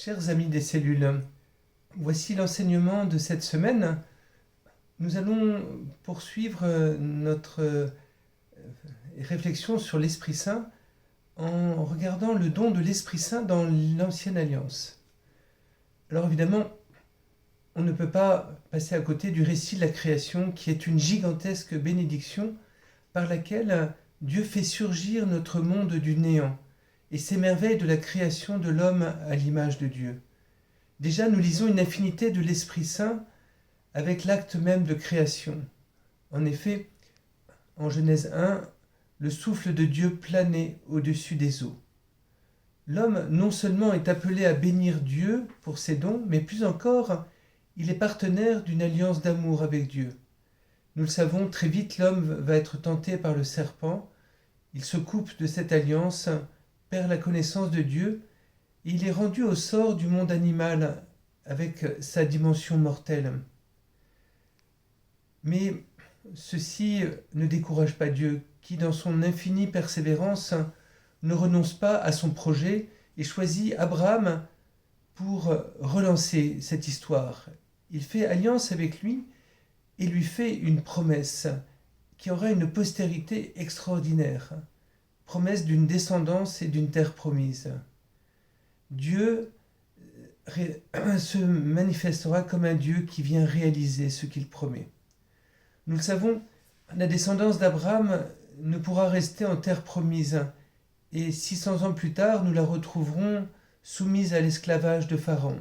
Chers amis des cellules, voici l'enseignement de cette semaine. Nous allons poursuivre notre réflexion sur l'Esprit Saint en regardant le don de l'Esprit Saint dans l'Ancienne Alliance. Alors évidemment, on ne peut pas passer à côté du récit de la création qui est une gigantesque bénédiction par laquelle Dieu fait surgir notre monde du néant et s'émerveille de la création de l'homme à l'image de Dieu. Déjà, nous lisons une infinité de l'Esprit Saint avec l'acte même de création. En effet, en Genèse 1, le souffle de Dieu planait au-dessus des eaux. L'homme non seulement est appelé à bénir Dieu pour ses dons, mais plus encore, il est partenaire d'une alliance d'amour avec Dieu. Nous le savons, très vite l'homme va être tenté par le serpent. Il se coupe de cette alliance, perd la connaissance de Dieu, et il est rendu au sort du monde animal avec sa dimension mortelle. Mais ceci ne décourage pas Dieu, qui dans son infinie persévérance ne renonce pas à son projet et choisit Abraham pour relancer cette histoire. Il fait alliance avec lui et lui fait une promesse qui aura une postérité extraordinaire, promesse d'une descendance et d'une terre promise. Dieu se manifestera comme un Dieu qui vient réaliser ce qu'il promet. Nous le savons, la descendance d'Abraham ne pourra rester en terre promise, et 600 ans plus tard, nous la retrouverons soumise à l'esclavage de Pharaon.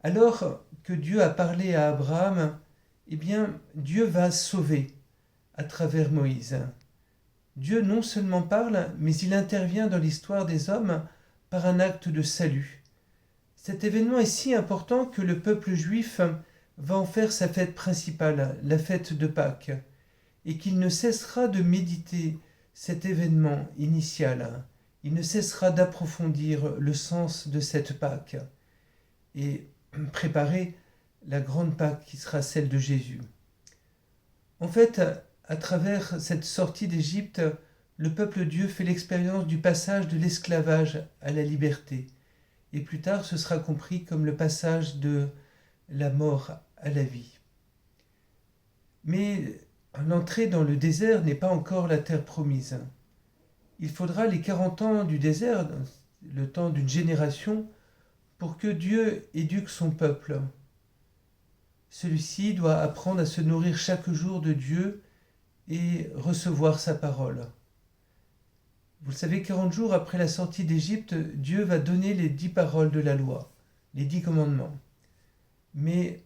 Alors que Dieu a parlé à Abraham, eh bien, Dieu va sauver à travers Moïse. Dieu non seulement parle, mais il intervient dans l'histoire des hommes par un acte de salut. Cet événement est si important que le peuple juif va en faire sa fête principale, la fête de Pâques, et qu'il ne cessera de méditer cet événement initial. Il ne cessera d'approfondir le sens de cette Pâques et préparer la grande Pâques qui sera celle de Jésus. En fait, à travers cette sortie d'Égypte, le peuple de Dieu fait l'expérience du passage de l'esclavage à la liberté. Et plus tard, ce sera compris comme le passage de la mort à la vie. Mais l'entrée dans le désert n'est pas encore la terre promise. Il faudra les 40 ans du désert, le temps d'une génération, pour que Dieu éduque son peuple. Celui-ci doit apprendre à se nourrir chaque jour de Dieu et recevoir sa parole. Vous le savez, 40 jours après la sortie d'Égypte, Dieu va donner les 10 paroles de la loi, les 10 commandements. Mais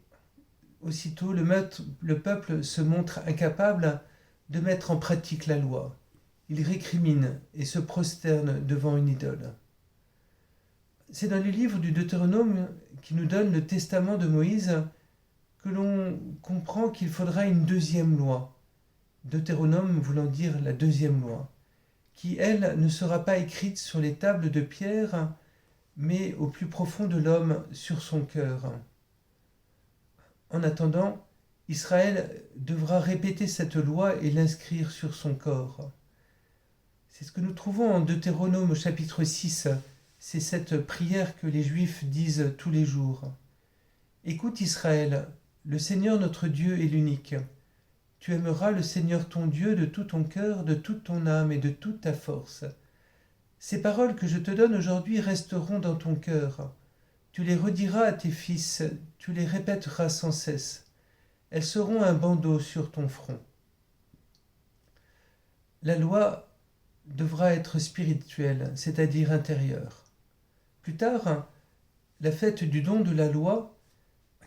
aussitôt, le peuple se montre incapable de mettre en pratique la loi. Il récrimine et se prosterne devant une idole. C'est dans le livre du Deutéronome qui nous donne le testament de Moïse que l'on comprend qu'il faudra une deuxième loi. Deutéronome voulant dire la deuxième loi, qui, elle, ne sera pas écrite sur les tables de pierre, mais au plus profond de l'homme, sur son cœur. En attendant, Israël devra répéter cette loi et l'inscrire sur son corps. C'est ce que nous trouvons en Deutéronome chapitre 6. C'est cette prière que les Juifs disent tous les jours. Écoute Israël, le Seigneur notre Dieu est l'unique. Tu aimeras le Seigneur ton Dieu de tout ton cœur, de toute ton âme et de toute ta force. Ces paroles que je te donne aujourd'hui resteront dans ton cœur. Tu les rediras à tes fils, tu les répéteras sans cesse. Elles seront un bandeau sur ton front. La loi devra être spirituelle, c'est-à-dire intérieure. Plus tard, la fête du don de la loi,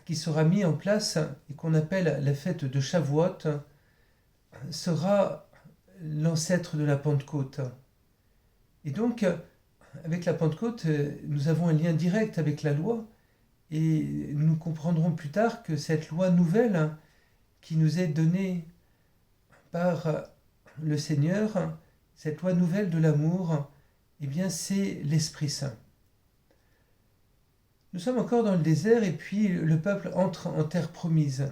qui sera mise en place et qu'on appelle la fête de Shavuot, sera l'ancêtre de la Pentecôte. Et donc, avec la Pentecôte, nous avons un lien direct avec la loi et nous comprendrons plus tard que cette loi nouvelle qui nous est donnée par le Seigneur, cette loi nouvelle de l'amour, eh bien c'est l'Esprit Saint. Nous sommes encore dans le désert et puis le peuple entre en terre promise.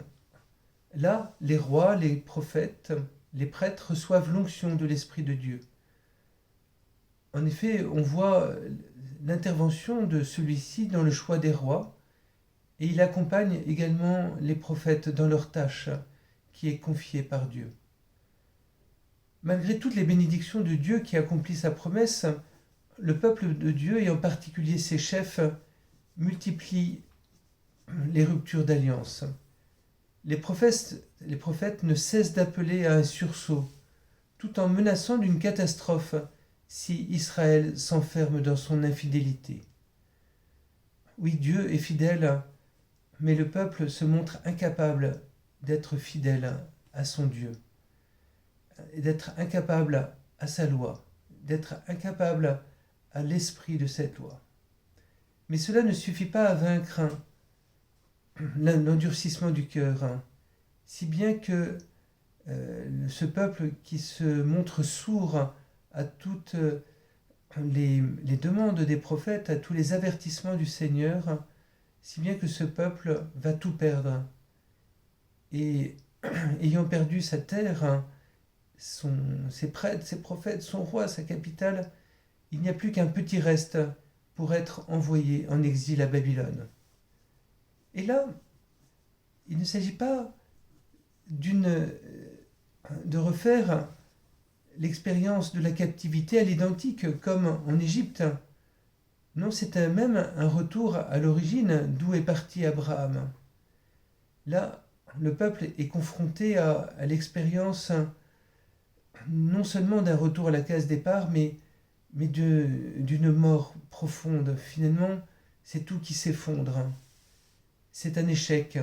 Là, les rois, les prophètes, les prêtres reçoivent l'onction de l'Esprit de Dieu. En effet, on voit l'intervention de celui-ci dans le choix des rois, et il accompagne également les prophètes dans leur tâche qui est confiée par Dieu. Malgré toutes les bénédictions de Dieu qui accomplit sa promesse, le peuple de Dieu, et en particulier ses chefs, multiplie les ruptures d'alliance. Les prophètes ne cessent d'appeler à un sursaut, tout en menaçant d'une catastrophe si Israël s'enferme dans son infidélité. Oui, Dieu est fidèle, mais le peuple se montre incapable d'être fidèle à son Dieu, et d'être incapable à sa loi, d'être incapable à l'esprit de cette loi. Mais cela ne suffit pas à vaincre l'endurcissement du cœur, si bien que ce peuple qui se montre sourd à toutes les demandes des prophètes, à tous les avertissements du Seigneur, si bien que ce peuple va tout perdre. Et ayant perdu sa terre, ses prêtres, ses prophètes, son roi, sa capitale, il n'y a plus qu'un petit reste pour être envoyé en exil à Babylone. Et là, il ne s'agit pas de refaire l'expérience de la captivité à l'identique comme en Égypte. Non, c'est même un retour à l'origine d'où est parti Abraham. Là, le peuple est confronté à l'expérience non seulement d'un retour à la case départ, mais d'une mort profonde. Finalement, c'est tout qui s'effondre. C'est un échec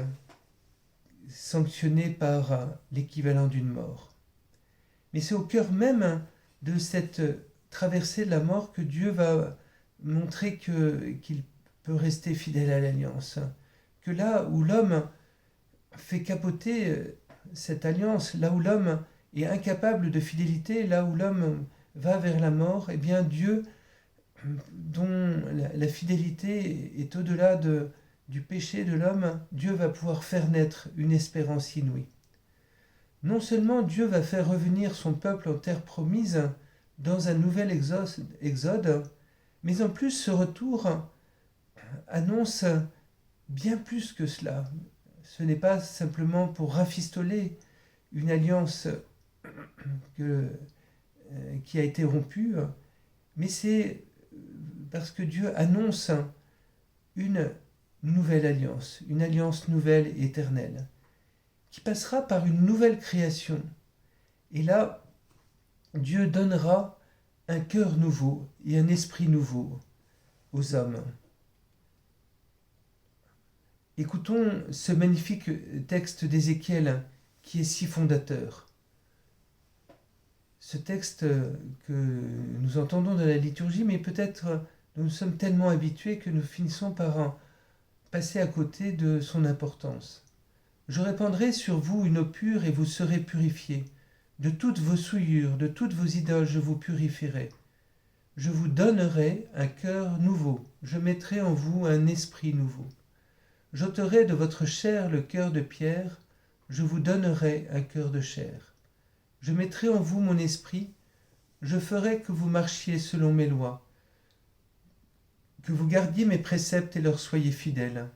sanctionné par l'équivalent d'une mort. Mais c'est au cœur même de cette traversée de la mort que Dieu va montrer qu'il peut rester fidèle à l'alliance. Que là où l'homme fait capoter cette alliance, là où l'homme est incapable de fidélité, là où l'homme va vers la mort, eh bien Dieu, dont la fidélité est au-delà du péché de l'homme, Dieu va pouvoir faire naître une espérance inouïe. Non seulement Dieu va faire revenir son peuple en terre promise dans un nouvel exode, mais en plus ce retour annonce bien plus que cela. Ce n'est pas simplement pour rafistoler une alliance qui a été rompue, mais c'est parce que Dieu annonce une nouvelle alliance, une alliance nouvelle et éternelle, qui passera par une nouvelle création. Et là, Dieu donnera un cœur nouveau et un esprit nouveau aux hommes. Écoutons ce magnifique texte d'Ézéchiel qui est si fondateur. Ce texte que nous entendons dans la liturgie, mais peut-être nous sommes tellement habitués que nous finissons par passer à côté de son importance. Je répandrai sur vous une eau pure et vous serez purifiés. De toutes vos souillures, de toutes vos idoles, je vous purifierai. Je vous donnerai un cœur nouveau. Je mettrai en vous un esprit nouveau. J'ôterai de votre chair le cœur de pierre. Je vous donnerai un cœur de chair. Je mettrai en vous mon esprit. Je ferai que vous marchiez selon mes lois, que vous gardiez mes préceptes et leur soyez fidèles.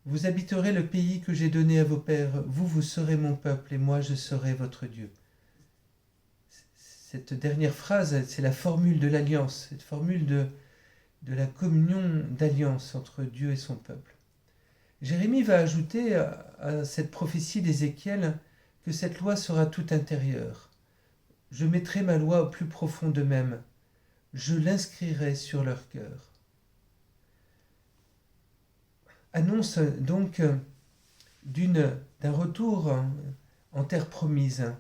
Vous habiterez le pays que j'ai donné à vos pères. Vous serez mon peuple et moi je serai votre Dieu. Cette dernière phrase, c'est la formule de l'alliance, cette formule de la communion d'alliance entre Dieu et son peuple. Jérémie va ajouter à cette prophétie d'Ézéchiel que cette loi sera tout intérieure. Je mettrai ma loi au plus profond d'eux-mêmes. Je l'inscrirai sur leur cœur. Annonce donc d'un retour en terre promise.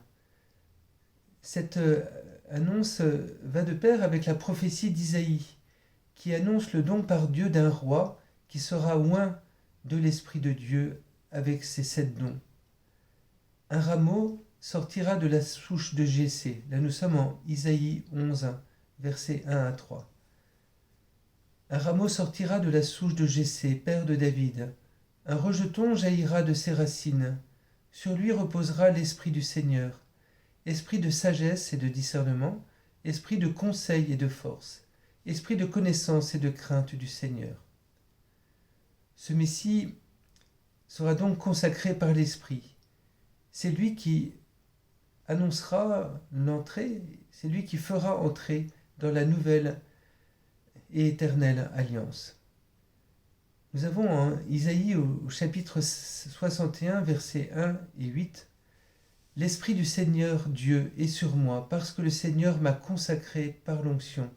Cette annonce va de pair avec la prophétie d'Isaïe, qui annonce le don par Dieu d'un roi qui sera oint de l'Esprit de Dieu avec ses 7 dons. Un rameau sortira de la souche de Jessé. Là nous sommes en Isaïe 11, versets 1 à 3. Un rameau sortira de la souche de Jessé, père de David. Un rejeton jaillira de ses racines. Sur lui reposera l'Esprit du Seigneur, esprit de sagesse et de discernement, esprit de conseil et de force, esprit de connaissance et de crainte du Seigneur. Ce Messie sera donc consacré par l'Esprit. C'est lui qui annoncera l'entrée, c'est lui qui fera entrer dans la nouvelle et éternelle alliance. Nous avons en Isaïe au chapitre 61, versets 1 et 8, « L'Esprit du Seigneur Dieu est sur moi, parce que le Seigneur m'a consacré par l'onction.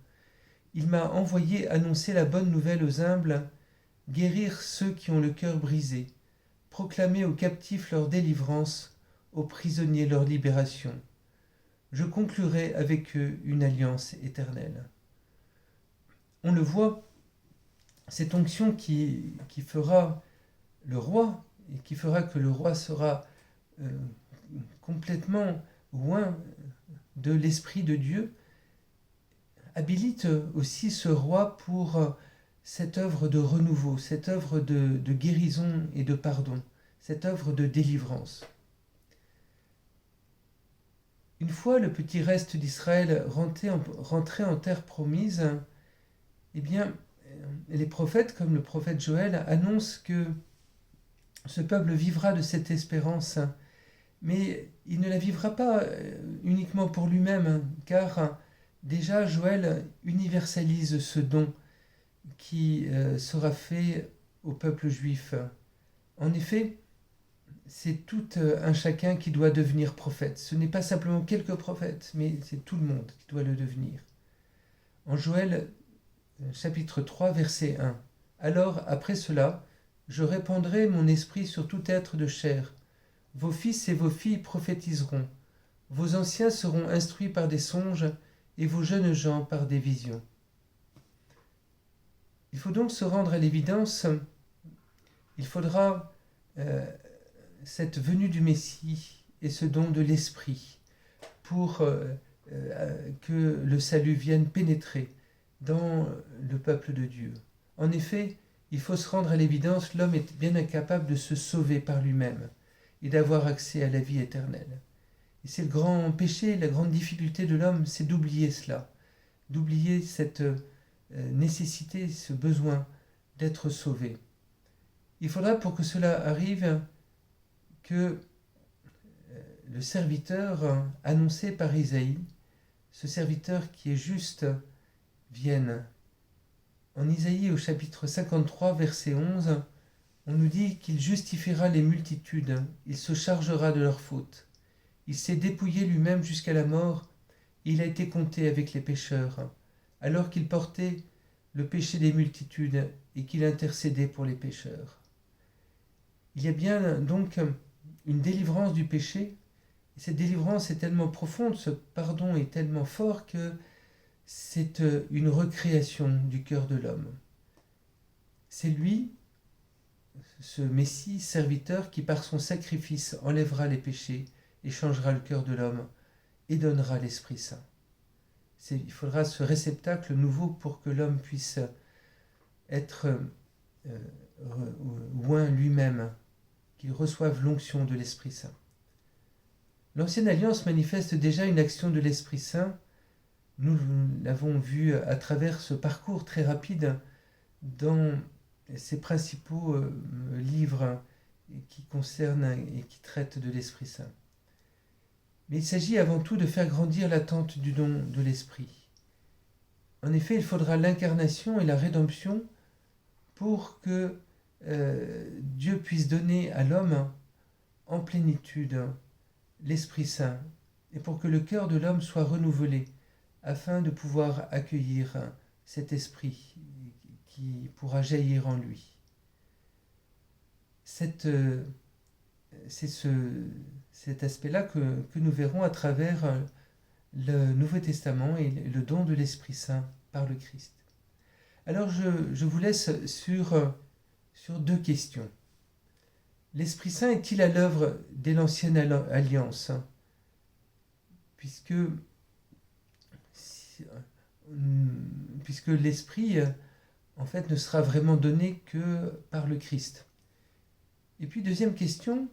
Il m'a envoyé annoncer la bonne nouvelle aux humbles, guérir ceux qui ont le cœur brisé, proclamer aux captifs leur délivrance, aux prisonniers leur libération. Je conclurai avec eux une alliance éternelle. » On le voit, cette onction qui fera le roi, et qui fera que le roi sera complètement loin de l'Esprit de Dieu, habilite aussi ce roi pour cette œuvre de renouveau, cette œuvre de guérison et de pardon, cette œuvre de délivrance. Une fois le petit reste d'Israël rentré en terre promise, eh bien, les prophètes, comme le prophète Joël, annoncent que ce peuple vivra de cette espérance, mais il ne la vivra pas uniquement pour lui-même, car déjà Joël universalise ce don qui sera fait au peuple juif. En effet, c'est tout un chacun qui doit devenir prophète. Ce n'est pas simplement quelques prophètes, mais c'est tout le monde qui doit le devenir. En Joël, chapitre 3, verset 1. « Alors, après cela, je répandrai mon esprit sur tout être de chair. Vos fils et vos filles prophétiseront. Vos anciens seront instruits par des songes et vos jeunes gens par des visions. » Il faut donc se rendre à l'évidence. Il faudra cette venue du Messie et ce don de l'Esprit pour que le salut vienne pénétrer dans le peuple de Dieu. En effet, il faut se rendre à l'évidence, l'homme est bien incapable de se sauver par lui-même et d'avoir accès à la vie éternelle. Et c'est le grand péché, la grande difficulté de l'homme, c'est d'oublier cela, d'oublier cette nécessité, ce besoin d'être sauvé. Il faudra pour que cela arrive que le serviteur annoncé par Isaïe, ce serviteur qui est juste, vienne. En Isaïe au chapitre 53, verset 11, on nous dit qu'il justifiera les multitudes, il se chargera de leurs fautes. Il s'est dépouillé lui-même jusqu'à la mort, et il a été compté avec les pécheurs, alors qu'il portait le péché des multitudes et qu'il intercédait pour les pécheurs. Il y a bien donc une délivrance du péché, et cette délivrance est tellement profonde, ce pardon est tellement fort que c'est une recréation du cœur de l'homme. C'est lui, ce Messie serviteur, qui par son sacrifice enlèvera les péchés et changera le cœur de l'homme et donnera l'Esprit Saint. Il faudra ce réceptacle nouveau pour que l'homme puisse être loin lui-même, qu'il reçoive l'onction de l'Esprit Saint. L'Ancienne Alliance manifeste déjà une action de l'Esprit Saint. Nous l'avons vu à travers ce parcours très rapide dans ces principaux livres qui concernent et qui traitent de l'Esprit Saint. Mais il s'agit avant tout de faire grandir l'attente du don de l'Esprit. En effet, il faudra l'incarnation et la rédemption pour que Dieu puisse donner à l'homme en plénitude l'Esprit Saint et pour que le cœur de l'homme soit renouvelé afin de pouvoir accueillir cet esprit qui pourra jaillir en lui. C'est cet aspect-là que nous verrons à travers le Nouveau Testament et le don de l'Esprit Saint par le Christ. Alors je vous laisse sur deux questions. L'Esprit Saint est-il à l'œuvre dès l'Ancienne Alliance ? Puisque l'Esprit, en fait, ne sera vraiment donné que par le Christ. Et puis, deuxième question,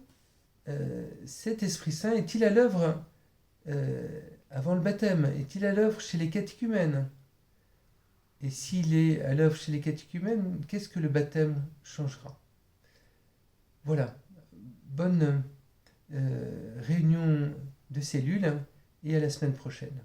cet Esprit Saint est-il à l'œuvre avant le baptême ? Est-il à l'œuvre chez les catéchumènes ? Et s'il est à l'œuvre chez les catéchumènes, qu'est-ce que le baptême changera? Voilà, bonne réunion de cellules et à la semaine prochaine.